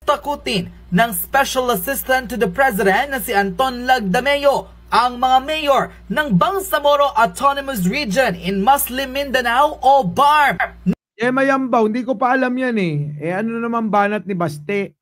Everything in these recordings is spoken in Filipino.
takutin ng Special Assistant to the President na si Anton Lagdameo ang mga mayor ng Bangsamoro Autonomous Region in Muslim Mindanao o BARM. Mayambaw, hindi ko pa alam yan eh. Ano naman banat ni Baste?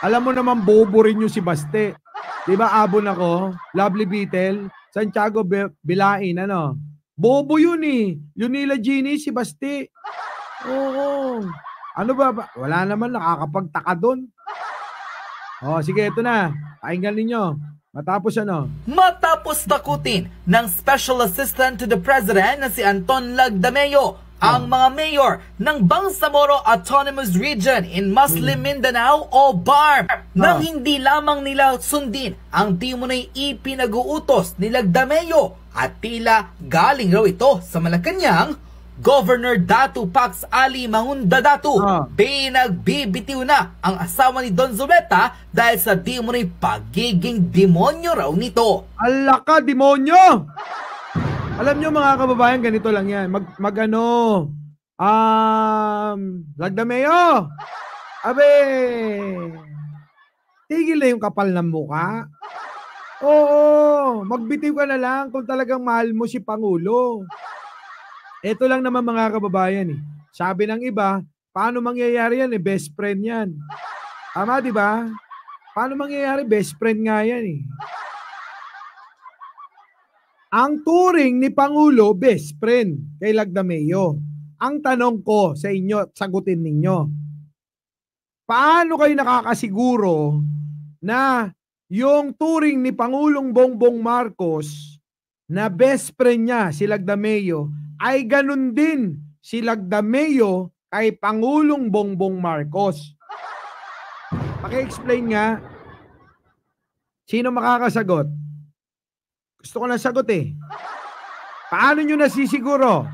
Alam mo naman bobo rin yung si Baste. Di ba abon ako? Lovely Beetle, Santiago Bilain, ano? Bobo yun eh. Yun nila Genie, si Baste. Oo. Ano ba? Wala naman nakakapagtaka doon. Sige, ito na. Pakinggan ninyo. Matapos ano? Matapos takutin ng Special Assistant to the President na si Anton Lagdameo ang mga mayor ng Bangsamoro Autonomous Region in Muslim Mindanao o BARM nang hindi lamang nila sundin ang di mo'y ipinag-uutos ni Lagdameo at tila galing raw ito sa Malacanang. Governor Datu Pax Ali Mahunda Datu, pinagbibitiw na ang asawa ni Don Zuleta dahil sa di mo'y pagiging demonyo raw nito. Alaka, demonyo! Alam nyo mga kababayan, ganito lang yan. Lagdameo! Abe! Tigil na yung kapal ng muka. Oo, magbitiw ka na lang kung talagang mahal mo si Pangulo. Ito lang naman mga kababayan eh. Sabi ng iba, paano mangyayari yan eh? Best friend yan. Tama, di ba? Paano mangyayari? Best friend nga yan eh. Ang turing ni Pangulo, best friend kay Lagdameo. Ang tanong ko sa inyo, sagutin ninyo. Paano kayo nakakasiguro na yung turing ni Pangulong Bongbong Marcos na best friend niya si Lagdameo ay ganun din si Lagdameo kay Pangulong Bongbong Marcos? Paki-explain nga. Sino makakasagot? Gusto ko na sagot eh. Paano nyo nasisiguro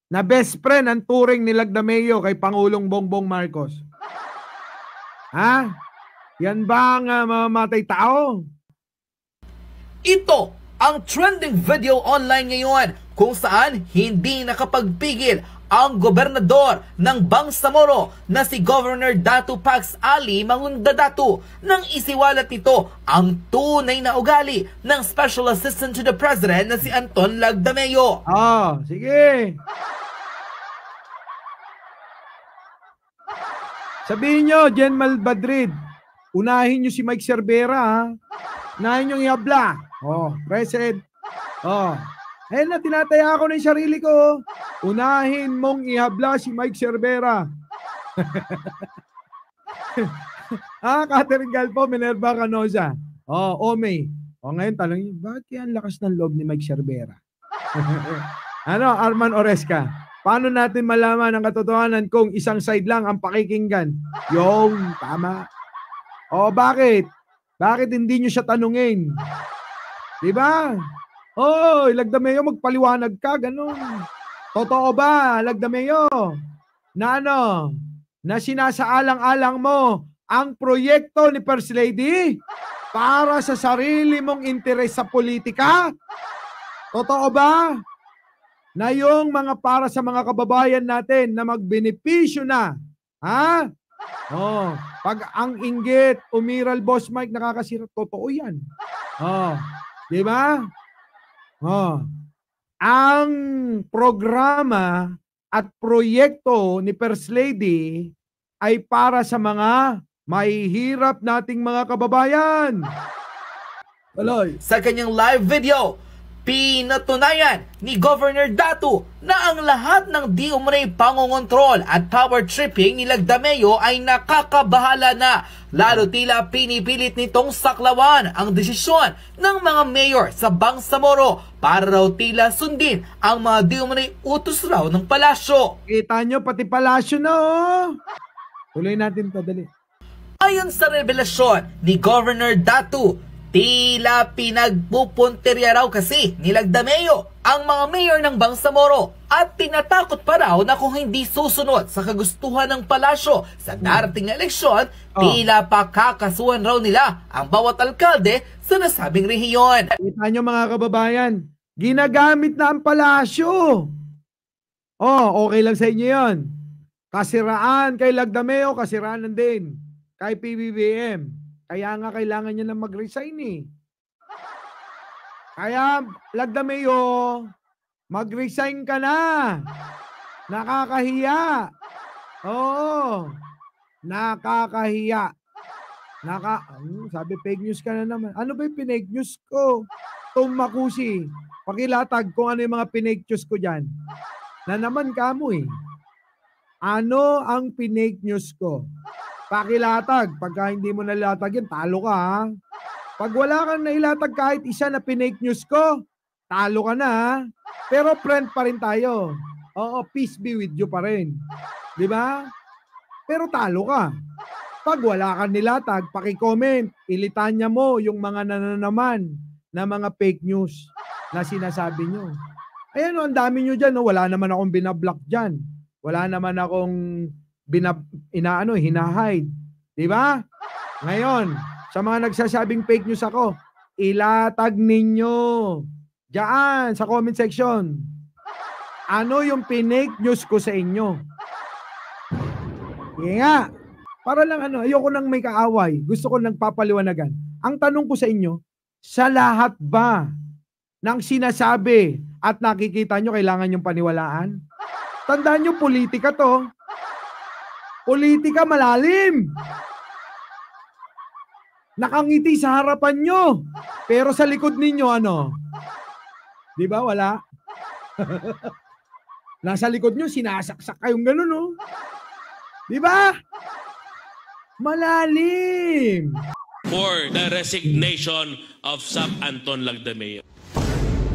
na best friend ang turing ni Lagdameo kay Pangulong Bongbong Marcos? Ha? Yan ba ang mamamatay tao? Ito ang trending video online ngayon kung saan hindi nakapagpigil ang gobernador ng Bangsamoro na si Governor Datu Pax Ali Mahunda Datu nang isiwalat nito ang tunay na ugali ng Special Assistant to the President na si Anton Lagdameo. Sige. Sabihin nyo, General Madrid, unahin nyo si Mike Cervera, ha? Unahin nyo ihabla. President. Na, tinataya ako ng sarili ko. Unahin mong ihabla si Mike Cervera. Catherine Galpo, Minerva Canosa. Omey. Ngayon talong yun, bakit kaya ang lakas ng loob ni Mike Cervera? Arman Oresca. Paano natin malaman ang katotohanan kung isang side lang ang pakikinggan? Yung, tama. Bakit? Bakit hindi nyo siya tanungin? Diba? Lagdameo, magpaliwanag ka, ganun. Totoo ba, Lagdameo, na na sinasaalang-alang mo ang proyekto ni First Lady para sa sarili mong interes sa politika? Totoo ba na yung mga para sa mga kababayan natin na magbenepisyo na, ha? Pag ang inggit, umiral Boss Mike, nakakasira, totoo yan. Di ba? Ang programa at proyekto ni First Lady ay para sa mga mahihirap nating mga kababayan. Sa kanyang live video, pinatunayan ni Governor Datu na ang lahat ng di umano'y pangongontrol at power tripping ni Lagdameo ay nakakabahala na. Lalo tila pinipilit nitong saklawan ang desisyon ng mga mayor sa Bangsamoro para raw tila sundin ang mga di umano'y utos raw ng palasyo. Kita nyo, pati palasyo na Tuloy natin to, dali. Ayon sa revelasyon ni Governor Datu, tila pinagpupunterya raw kasi ni Lagdameo ang mga mayor ng Bangsamoro at tinatakot pa raw na kung hindi susunod sa kagustuhan ng palasyo sa darating na eleksyon, tila pakakasuhan raw nila ang bawat alkalde sa nasabing rehiyon. Kita nyo mga kababayan, ginagamit na ang palasyo. Okay lang sa inyo yun. Kasiraan kay Lagdameo, kasiraan din kay PBBM. Kaya nga kailangan niya na mag-resign eh. Kaya Lagdameo, mag-resign ka na. Nakakahiya. Oo. Nakakahiya. Sabi fake news ka na naman. Ano ba yung pinake news ko? Tom Makusi. Pakilatag kung ano yung mga pinake news ko dyan. Na naman ka mo eh. Ano ang pinake news ko? Pakilatag. Pagka hindi mo nalatag yan, talo ka ha. Pag wala kang nailatag kahit isa na pinake news ko, talo ka na ha. Pero friend pa rin tayo. Oo, peace be with you pa rin. Di ba? Pero talo ka. Pag wala kang nilatag, paki-comment. Ilitanya mo yung mga nananaman na mga fake news na sinasabi nyo. Ayan o, ang dami nyo dyan. No? Wala naman akong binablock dyan. Wala naman akong hinahide. Di ba? Ngayon, sa mga nagsasabing fake news ako, ilatag ninyo diyan sa comment section. Ano yung pinake news ko sa inyo? Sige nga. Para lang ayoko nang may kaaway. Gusto ko nagpapaliwanagan. Ang tanong ko sa inyo, sa lahat ba ng sinasabi at nakikita nyo kailangan yung paniwalaan? Tandaan nyo, politika to. Politika malalim. Nakangiti sa harapan nyo. Pero sa likod ninyo, Di ba? Wala. Nasa likod nyo, sinasaksak kayong ganun, no? Di ba? Malalim. For the resignation of Sap Anton Lagdameo.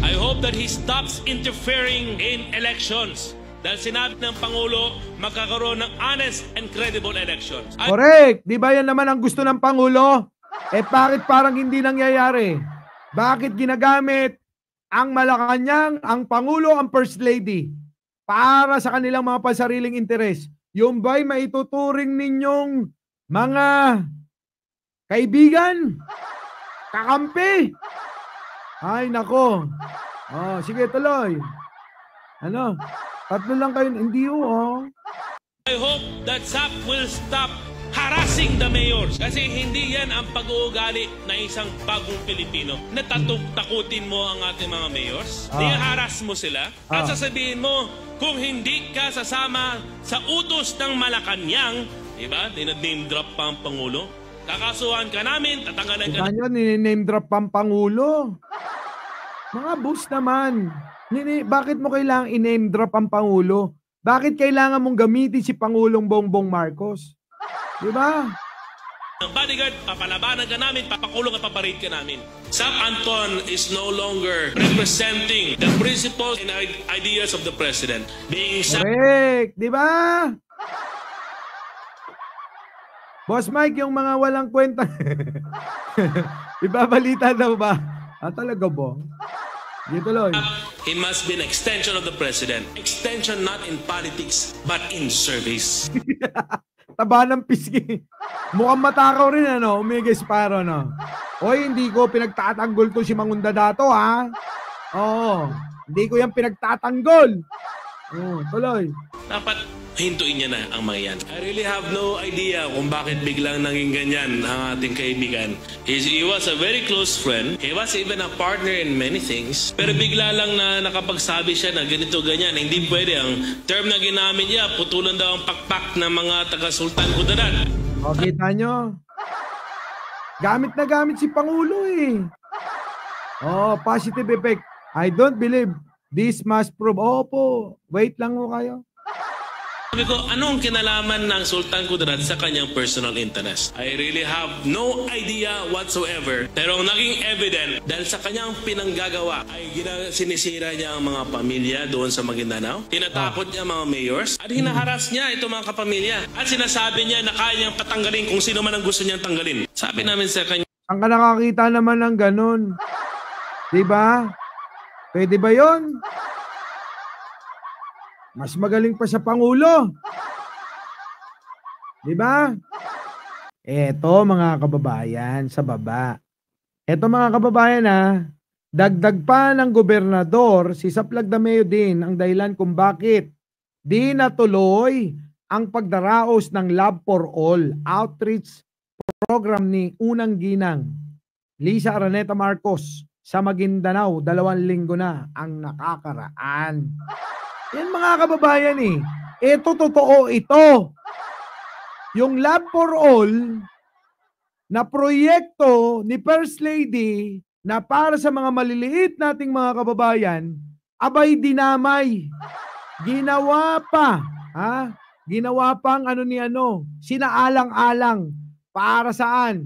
I hope that he stops interfering in elections. Dahil sinabi ng Pangulo, magkakaroon ng honest and credible elections. Correct. Di ba yan naman ang gusto ng Pangulo? Bakit parang hindi nangyayari? Bakit ginagamit ang Malacanang, ang Pangulo, ang First Lady para sa kanilang mga pasariling interes? Yung ba'y maituturing ninyong mga kaibigan? Kakampi? Ay, nako. Oh, sige, tuloy. Tatlo lang kayo. Hindi I hope that SAP will stop harassing the mayors. Kasi hindi yan ang pag-uugali na isang bagong Pilipino. Takutin mo ang ating mga mayors. Ni-harass mo sila. At sasabihin mo, kung hindi ka sasama sa utos ng Malacanang, diba? Name drop pa ang Pangulo. Kakasuhan ka namin, tatanggalan ka namin. Name drop pa ang Pangulo. Mga boss naman. Bakit mo kailangang i-name drop ang Pangulo? Bakit kailangan mong gamitin si Pangulong Bongbong Marcos? Diba? Ang bodyguard, papalabanan ka namin, papakulong at paparade ka namin. Sap Anton is no longer representing the principles and ideas of the President. Correct! Diba? Boss Mike, yung mga walang kwenta. Ibabalita daw ba? Talaga ba? Dito lang. He must be an extension of the President. Extension not in politics, but in service. Taba ng pisngi. Mukhang matakaw rin, Umigis paro, Oy, hindi ko pinagtatanggol to si Mangunda Dato, ha? Oo. Hindi ko yan pinagtatanggol. Tuloy. Dapat hintuin niya na ang mga yan. I really have no idea kung bakit biglang naging ganyan ang ating kaibigan. He was a very close friend. He was even a partner in many things. Pero bigla lang na nakapagsabi siya na ganito, ganyan. Hindi pwede. Ang term na ginamit niya, putulan daw ang pakpak ng mga taga-Sultan Kudarat. O, kita nyo? Gamit na gamit si Pangulo eh. Positive effect. I don't believe this must prove. Opo, wait lang mo kayo. Sabi ko, anong kinalaman ng Sultan Kudarat sa kanyang personal interest? I really have no idea whatsoever. Pero ang naging evident, dahil sa kanyang pinanggagawa, ay sinisira niya ang mga pamilya doon sa Maguindanao. Tinatakot niya ang mga mayors. At hinaharas niya itong mga kapamilya. At sinasabi niya na kaya niyang patanggalin kung sino man ang gusto niyang tanggalin. Sabi namin sa kanya, ang ka nakakita naman ng ganun. Diba? Pwede ba yun? Mas magaling pa sa Pangulo. Diba? Eto mga kababayan sa baba. Eto mga kababayan dagdag pa ng gobernador si Sap Lagdameo din ang dahilan kung bakit di natuloy ang pagdaraos ng Love for All outreach program ni Unang Ginang Lisa Araneta Marcos sa Maguindanao. 2 linggo na ang nakakaraan. Yan mga kababayan eh. Ito totoo ito. Yung Love for All na proyekto ni First Lady na para sa mga maliliit nating mga kababayan, abay dinamay. Ginawa pa, Ginawa pang sinaalang-alang. Para saan?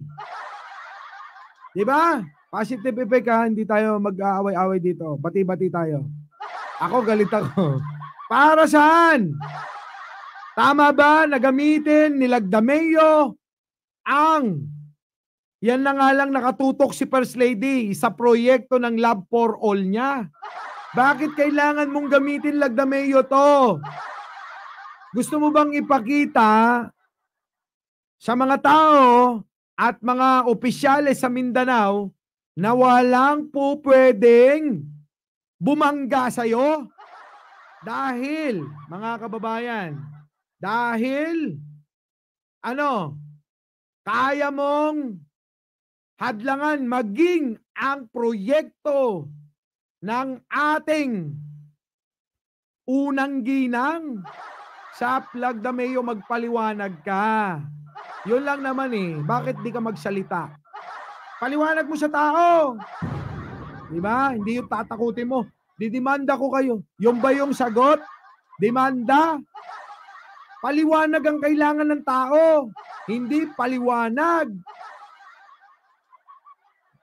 'Di ba? Positive effect hindi tayo mag-aaway-away dito. Bati-bati tayo. Ako galit ako. Para saan? Tama ba na gamitin ni Lagdameo yan na nga lang nakatutok si First Lady sa proyekto ng Love for All niya? Bakit kailangan mong gamitin, Lagdameo, to? Gusto mo bang ipakita sa mga tao at mga opisyales sa Mindanao na walang po pwedeng bumangga sa'yo? Dahil, mga kababayan, kaya mong hadlangan maging ang proyekto ng ating Unang Ginang. Sa Lagdameo, magpaliwanag ka. Yun lang naman eh. Bakit di ka magsalita? Paliwanag mo sa tao. Diba? Hindi yung tatakutin mo. Didimanda ko kayo. Yung ba yung sagot? Demanda. Paliwanag ang kailangan ng tao. Hindi paliwanag.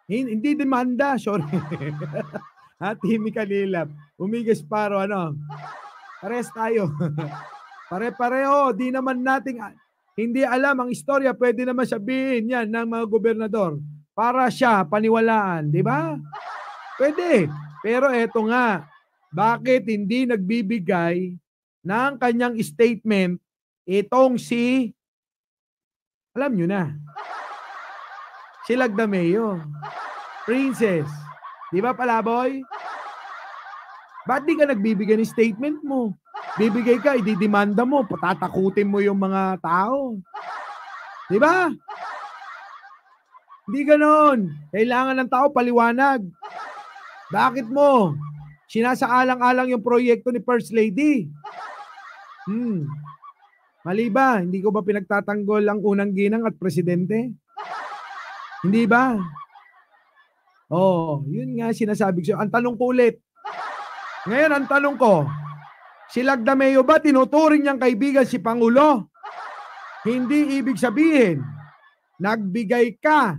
Hindi demanda. Sorry. Timmy Kalilab. Umigas paro. Pares tayo. Pare-pareho. Di naman nating hindi alam ang istorya. Pwede naman sabihin yan ng mga gobernador para siya paniwalaan. Di ba? Pwede. Pero eto nga. Bakit hindi nagbibigay ng kanyang statement itong alam nyo na, si Lagdameo. Princess. Di ba, Palaboy? Ba't di ka nagbibigay ng statement mo? Bibigay ka, ididemanda mo, patatakutin mo yung mga tao. Di ba? Hindi ganon. Kailangan ng tao paliwanag. Bakit mo sinasaalang-alang yung proyekto ni First Lady? Mali ba? Hindi ko ba pinagtatanggol ang Unang Ginang at Presidente? Hindi ba? Yun nga sinasabi ko. Ang tanong ko ulit. Ngayon, ang tanong ko, si Lagdameo ba tinuturing niyang kaibigan si Pangulo? Hindi ibig sabihin, nagbigay ka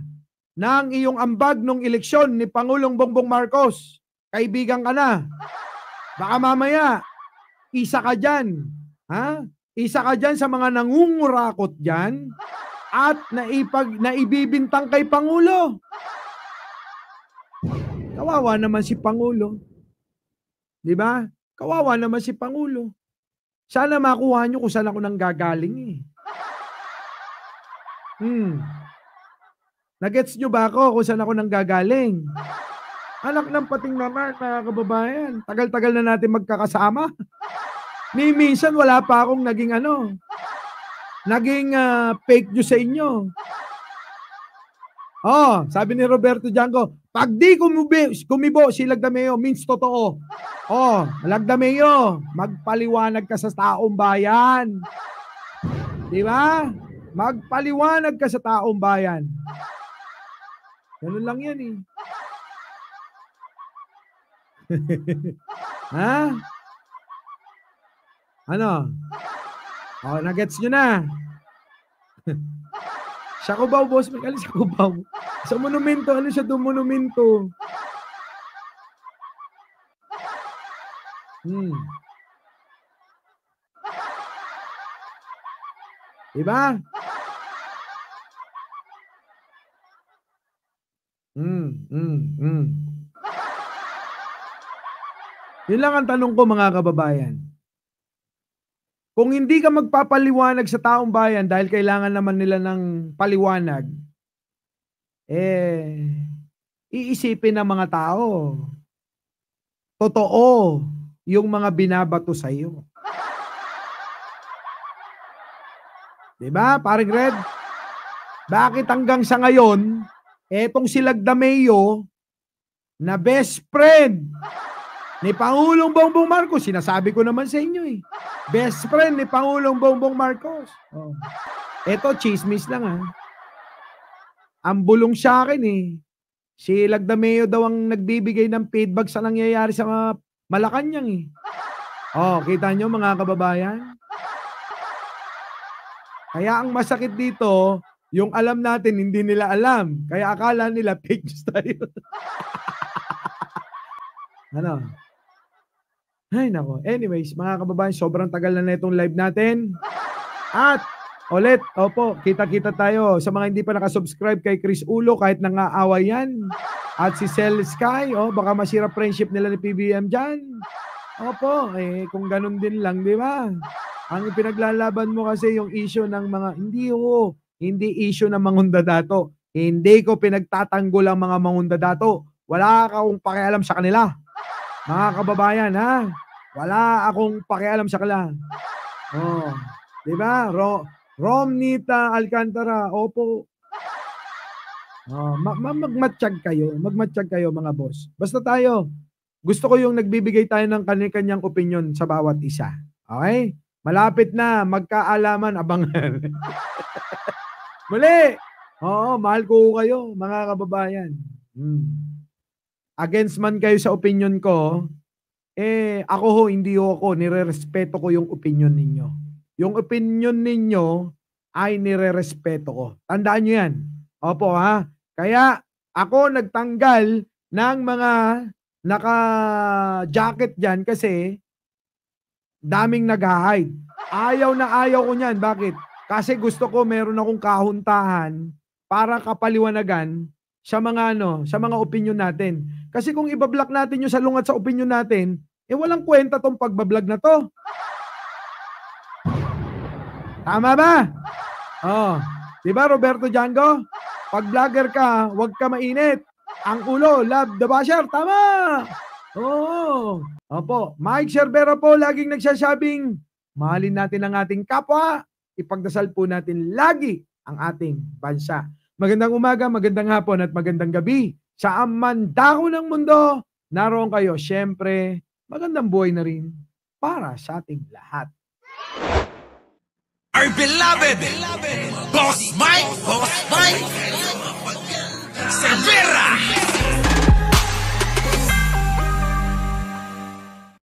ng iyong ambag nung eleksyon ni Pangulong Bongbong Marcos. Kaibigan ka na. Baka mamaya, isa ka dyan. Isa ka dyan sa mga nangungurakot dyan at naibibintang kay Pangulo. Kawawa naman si Pangulo. Di ba? Kawawa naman si Pangulo. Sana makuha nyo kung saan ako nang gagaling Nagets nyo ba ako kung saan ako nang gagaling? Anak ng pating naman, mga kababayan. Tagal-tagal na natin magkakasama. Minsan wala pa akong naging fake news sa inyo. Sabi ni Roberto Django, pag di kumibo si Lagdameo, means totoo. Lagdameo, magpaliwanag ka sa taong bayan. Di ba? Magpaliwanag ka sa taong bayan. Ganun lang yan eh. Nagets nyo na. Sa Cubao, boss. May alis sa Cubao. Sa monumento. Ano siya doon monumento? Diba? Yun lang ang tanong ko, mga kababayan. Kung hindi ka magpapaliwanag sa taong bayan dahil kailangan naman nila ng paliwanag, iisipin ng mga tao, totoo yung mga binabato sa iyo. Diba, paring Red? Bakit hanggang sa ngayon, etong si Lagdameo, na best friend ni Pangulong Bongbong Marcos, sinasabi ko naman sa inyo eh, best friend ni Pangulong Bongbong Marcos. Oh. Eto, chismis lang ha. Ang bulong sa akin eh, si Lagdameo daw ang nagbibigay ng feedback sa nangyayari sa mga Malacanang eh. Oh, kita nyo mga kababayan? Kaya ang masakit dito, yung alam natin, hindi nila alam. Kaya akala nila fake news tayo. Ano? Ay, nako. Anyways, mga kababayan, sobrang tagal na itong live natin. At, ulit, opo, kita-kita tayo. Sa mga hindi pa nakasubscribe kay Chris Ulo, kahit nangaaway yan. At si Cel Sky, baka masira friendship nila ni PBM dyan. Opo, kung ganun din lang, di ba? Ang pinaglalaban mo kasi yung issue ng mga, hindi issue ng mangundadato. Hindi ko pinagtatanggol ang mga mangundadato. Wala akong pakialam sa kanila. Mga kababayan, ha? Wala akong pakialam sa kanila. Oh, di ba? Romnita Alcantara, opo. Oh, magmatsyag kayo mga boss. Basta tayo, gusto ko yung nagbibigay tayo ng kanya-kanyang opinion sa bawat isa. Okay? Malapit na, magkaalaman, abangan. Muli! Oo, mahal ko kayo, mga kababayan. Against man kayo sa opinion ko, ako hindi ako, nire-respeto ko yung opinion ninyo. Yung opinion ninyo ay nire-respeto ko. Tandaan nyo yan. Opo ha. Kaya ako nagtanggal ng mga naka-jacket dyan kasi daming nag-hide. Ayaw na ayaw ko niyan. Bakit? Kasi gusto ko meron akong kahuntahan para kapaliwanagan sa mga sa mga opinion natin. Kasi kung ibablock natin yung salungat sa opinion natin, walang kwenta tong pagbablog na to. Tama ba? Oh, 'di ba Roberto Django? Pag vlogger ka, huwag ka mainit. Ang ulo, love the basher. Tama! Oo. Opo. Mike Cervera po laging nagsasabing, mahalin natin ang ating kapwa. Ipagdasal po natin lagi ang ating bansa. Magandang umaga, magandang hapon at magandang gabi. Sa amandako ng mundo, naroon kayo. Siyempre, magandang buhay na rin para sa ating lahat. Our beloved Boss Mike Cervera.